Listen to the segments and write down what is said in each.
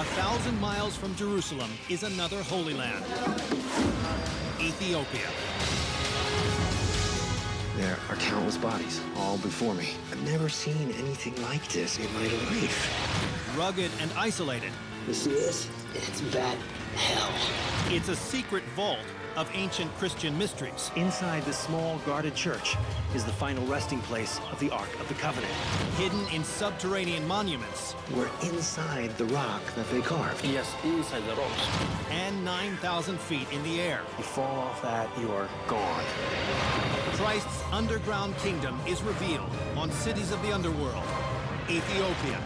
1,000 miles from Jerusalem is another Holy Land, Ethiopia. There are countless bodies all before me. I've never seen anything like this in my life. Rugged and isolated. You see this? It's bat hell. It's a secret vault of ancient Christian mysteries. Inside this small guarded church is the final resting place of the Ark of the Covenant. Hidden in subterranean monuments. We're inside the rock that they carved. Yes, inside the rocks. And 9,000 feet in the air. You fall off that, you're gone. Christ's underground kingdom is revealed on Cities of the Underworld, Ethiopia,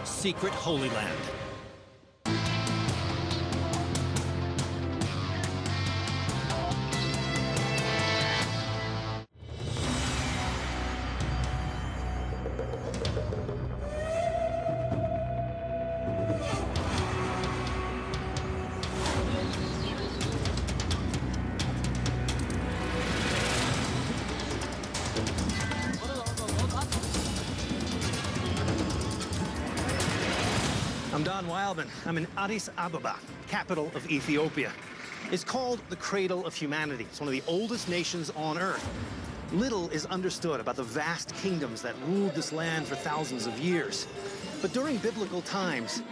Secret Holy Land. I'm Don Wildman. I'm in Addis Ababa, capital of Ethiopia. It's called the Cradle of Humanity. It's one of the oldest nations on Earth. Little is understood about the vast kingdoms that ruled this land for thousands of years. But during biblical times,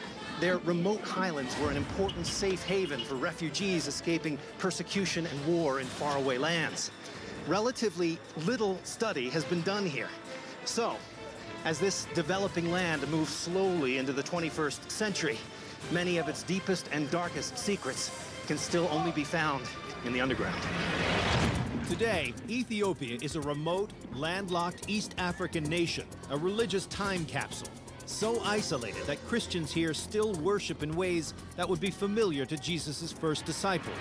their remote highlands were an important safe haven for refugees escaping persecution and war in faraway lands. Relatively little study has been done here. So, as this developing land moves slowly into the 21st century, many of its deepest and darkest secrets can still only be found in the underground. Today, Ethiopia is a remote, landlocked East African nation, a religious time capsule, so isolated that Christians here still worship in ways that would be familiar to Jesus' first disciples.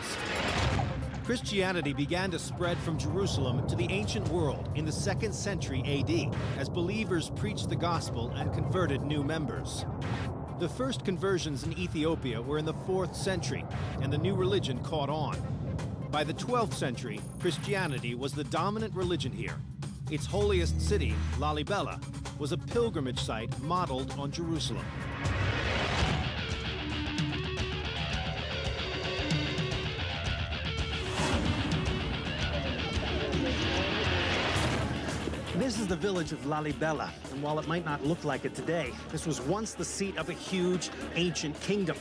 Christianity began to spread from Jerusalem to the ancient world in the 2nd century AD, as believers preached the gospel and converted new members. The first conversions in Ethiopia were in the 4th century, and the new religion caught on. By the 12th century, Christianity was the dominant religion here. Its holiest city, Lalibela, was a pilgrimage site modeled on Jerusalem. This is the village of Lalibela, and while it might not look like it today, this was once the seat of a huge, ancient kingdom.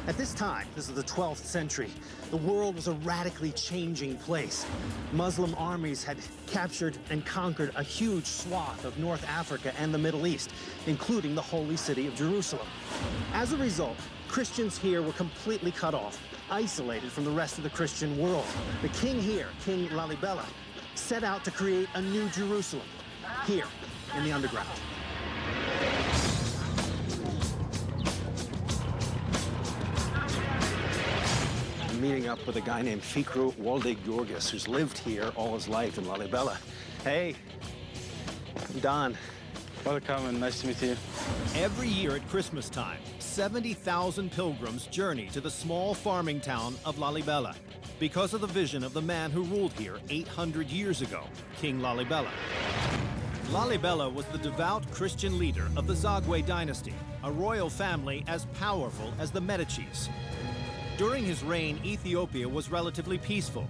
At this time, this is the 12th century, the world was a radically changing place. Muslim armies had captured and conquered a huge swath of North Africa and the Middle East, including the holy city of Jerusalem. As a result, Christians here were completely cut off, isolated from the rest of the Christian world. The king here, King Lalibela, set out to create a new Jerusalem, here in the underground. I'm meeting up with a guy named Fikru Walde-Georgis, who's lived here all his life in Lalibela. Hey, I'm Don. Welcome and nice to meet you. Every year at Christmas time, 70,000 pilgrims journey to the small farming town of Lalibela because of the vision of the man who ruled here 800 years ago, King Lalibela. Lalibela was the devout Christian leader of the Zagwe dynasty, a royal family as powerful as the Medicis. During his reign, Ethiopia was relatively peaceful,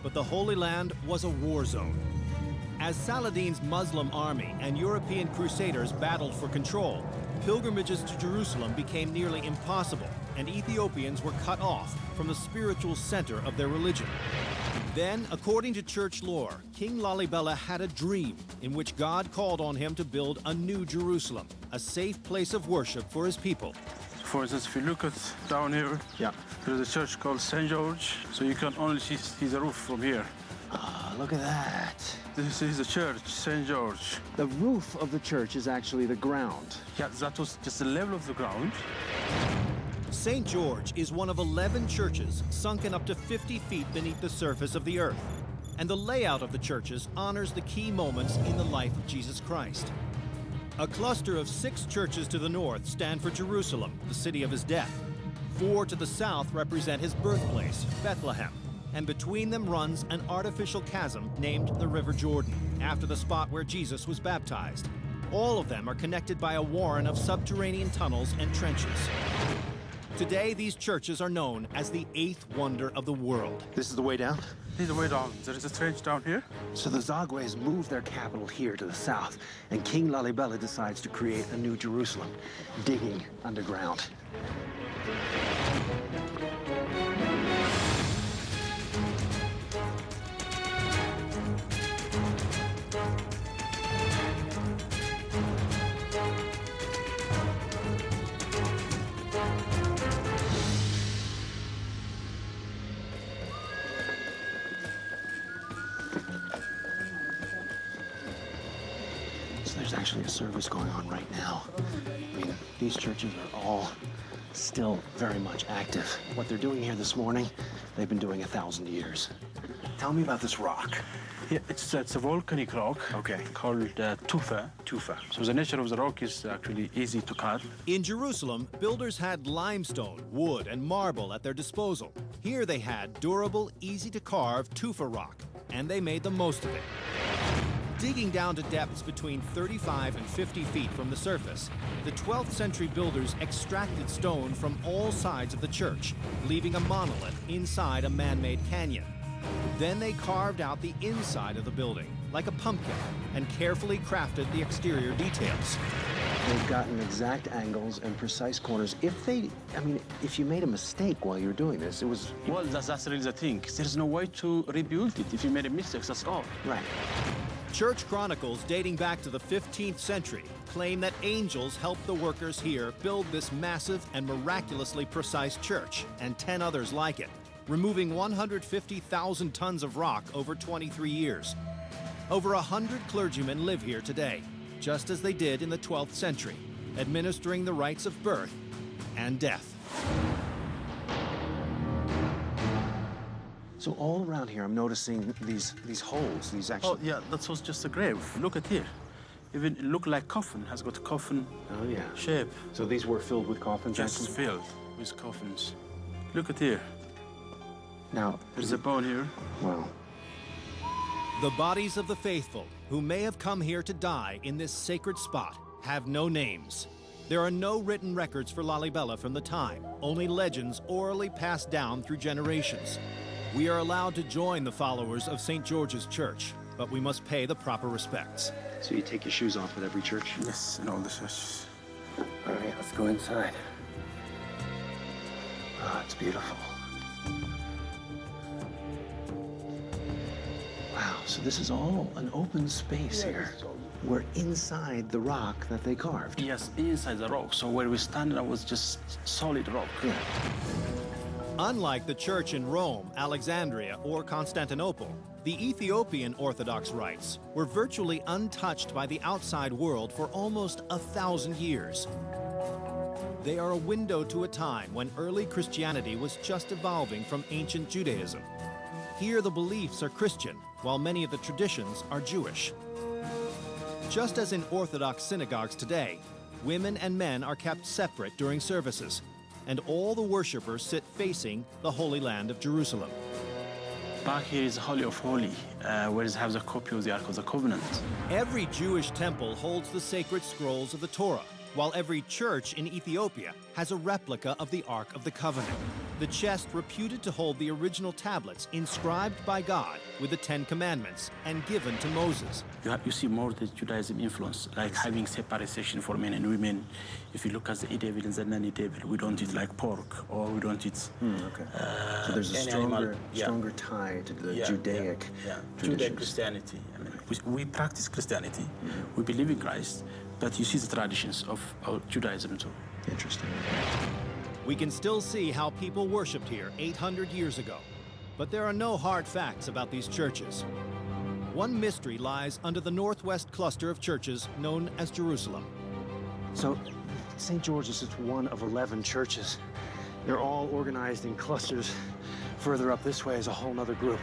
but the Holy Land was a war zone. As Saladin's Muslim army and European crusaders battled for control, pilgrimages to Jerusalem became nearly impossible, and Ethiopians were cut off from the spiritual center of their religion. Then, according to church lore, King Lalibela had a dream in which God called on him to build a new Jerusalem, a safe place of worship for his people. For instance, if you look at down here, there's a church called St. George, so you can only see the roof from here. Ah, look at that. This is the church, St. George. The roof of the church is actually the ground. Yeah, that was just the level of the ground. St. George is one of 11 churches sunken up to 50 feet beneath the surface of the earth. And the layout of the churches honors the key moments in the life of Jesus Christ. A cluster of 6 churches to the north stand for Jerusalem, the city of his death. 4 to the south represent his birthplace, Bethlehem. And between them runs an artificial chasm named the River Jordan, after the spot where Jesus was baptized. All of them are connected by a warren of subterranean tunnels and trenches. Today, these churches are known as the eighth wonder of the world. This is the way down? This is the way down. There is a trench down here. So the Zagwes moved their capital here to the south, and King Lalibela decides to create a new Jerusalem, digging underground. There's actually a service going on right now. I mean, these churches are all still very much active. What they're doing here this morning, they've been doing 1,000 years. Tell me about this rock. Yeah, it's a volcanic rock. Okay. Called tufa. Tufa. So the nature of the rock is actually easy to cut. In Jerusalem, builders had limestone, wood, and marble at their disposal. Here they had durable, easy-to-carve tufa rock, and they made the most of it. Digging down to depths between 35 and 50 feet from the surface, the 12th century builders extracted stone from all sides of the church, leaving a monolith inside a man-made canyon. Then they carved out the inside of the building, like a pumpkin, and carefully crafted the exterior details. They've gotten exact angles and precise corners. If you made a mistake while you're doing this, it was... Well, that's really the thing. There's no way to rebuild it. If you made a mistake, that's all. Right. Church chronicles dating back to the 15th century claim that angels helped the workers here build this massive and miraculously precise church, and 10 others like it, removing 150,000 tons of rock over 23 years. Over 100 clergymen live here today, just as they did in the 12th century, administering the rites of birth and death. So all around here, I'm noticing these holes, these actual... Oh, yeah, that was just a grave. Look at here. Even it look like coffin, has got a coffin shape. So these were filled with coffins? Just filled with coffins. Look at here. Now... There's a bone here. Wow. The bodies of the faithful, who may have come here to die in this sacred spot, have no names. There are no written records for Lalibela from the time, only legends orally passed down through generations. We are allowed to join the followers of St. George's Church, but we must pay the proper respects. So you take your shoes off at every church? Yes, in all the churches. All right, let's go inside. Oh, it's beautiful. Wow, so this is all an open space here. We're inside the rock that they carved. Yes, inside the rock. So where we stand, that was just solid rock. Yeah. Unlike the church in Rome, Alexandria, or Constantinople, the Ethiopian Orthodox rites were virtually untouched by the outside world for almost 1,000 years. They are a window to a time when early Christianity was just evolving from ancient Judaism. Here the beliefs are Christian, while many of the traditions are Jewish. Just as in Orthodox synagogues today, women and men are kept separate during services, and all the worshippers sit facing the Holy Land of Jerusalem. Back here is the Holy of Holy, where it has a copy of the Ark of the Covenant. Every Jewish temple holds the sacred scrolls of the Torah, while every church in Ethiopia has a replica of the Ark of the Covenant, the chest reputed to hold the original tablets inscribed by God with the 10 Commandments and given to Moses. You see more the Judaism influence, like having separate section for men and women. If you look at the e-devil and the non-e-devil, we don't eat like pork, or we don't eat... So there's a stronger tie to the Judaic Judaic Christianity. I mean, we practice Christianity, we believe in Christ, but you see the traditions of Judaism too. Interesting. We can still see how people worshipped here 800 years ago, but there are no hard facts about these churches. One mystery lies under the northwest cluster of churches known as Jerusalem. So St. George's is one of 11 churches. They're all organized in clusters. Further up this way is a whole other group.